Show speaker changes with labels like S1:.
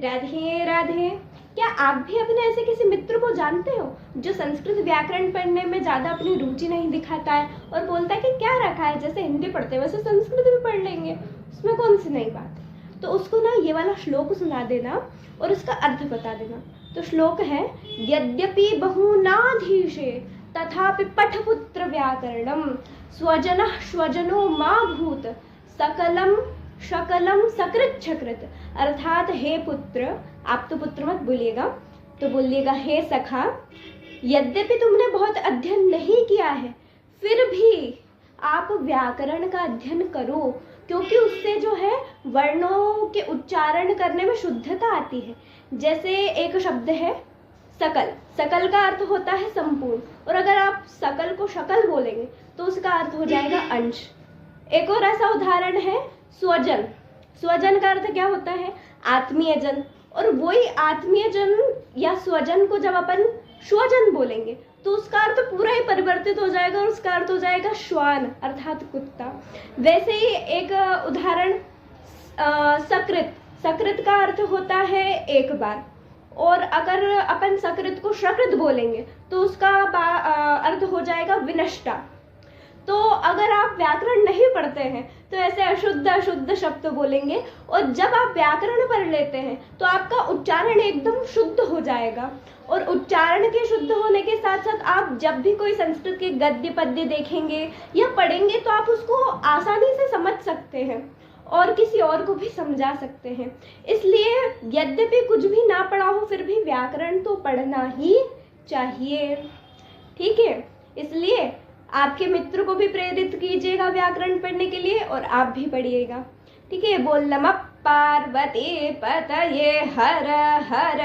S1: राधे राधे। क्या आप भी अपने ऐसे किसी मित्र को जानते हो जो संस्कृत व्याकरण पढ़ने में ज़्यादा अपनी रुचि नहीं दिखाता है और बोलता है कि क्या रखा है, जैसे हिंदी पढ़ते हैं वैसे संस्कृत भी पढ़ लेंगे, उसमें कौन सी नई बात। तो उसको ना ये वाला श्लोक सुना देना और उसका अर्थ बता देना। तो श्लोक है, यद्यपि बहुनाधीशे तथापि पठपुत्र व्याकरणम स्वजनः स्वजनो मा भूत सकलम शकलम सकृत छकृत। अर्थात हे पुत्र, आप तो पुत्र मत बोलिएगा, तो बोलिएगा हे सखा, यद्यपि तुमने बहुत अध्ययन नहीं किया है फिर भी आप व्याकरण का अध्ययन करो, क्योंकि उससे जो है वर्णों के उच्चारण करने में शुद्धता आती है। जैसे एक शब्द है सकल, सकल का अर्थ होता है संपूर्ण, और अगर आप सकल को शकल बोलेंगे तो उसका अर्थ हो जाएगा अंश। एक और ऐसा उदाहरण है स्वजन। स्वजन का अर्थ क्या होता है? आत्मीय जन। और वही आत्मीय जन या स्वजन को जब अपन स्वजन बोलेंगे तो उसका अर्थ पूरा ही परिवर्तित हो जाएगा और उसका अर्थ हो जाएगा श्वान अर्थात कुत्ता। वैसे ही एक उदाहरण सकृत। सकृत का अर्थ होता है एक बार, और अगर अपन सकृत को शकृत बोलेंगे तो उसका अर्थ हो जाएगा विनष्टा। तो अगर आप व्याकरण नहीं पढ़ते हैं तो ऐसे अशुद्ध अशुद्ध शब्द बोलेंगे, और जब आप व्याकरण पढ़ लेते हैं तो आपका उच्चारण एकदम शुद्ध हो जाएगा। और उच्चारण के शुद्ध होने के साथ साथ आप जब भी कोई संस्कृत के गद्य पद्य देखेंगे या पढ़ेंगे तो आप उसको आसानी से समझ सकते हैं और किसी और को भी समझा सकते हैं। इसलिए यद्यपि कुछ भी ना पढ़ा हो फिर भी व्याकरण तो पढ़ना ही चाहिए, ठीक है। इसलिए आपके मित्र को भी प्रेरित कीजिएगा व्याकरण पढ़ने के लिए और आप भी पढ़िएगा, ठीक है। बोल नमः पार्वती पतये हर हर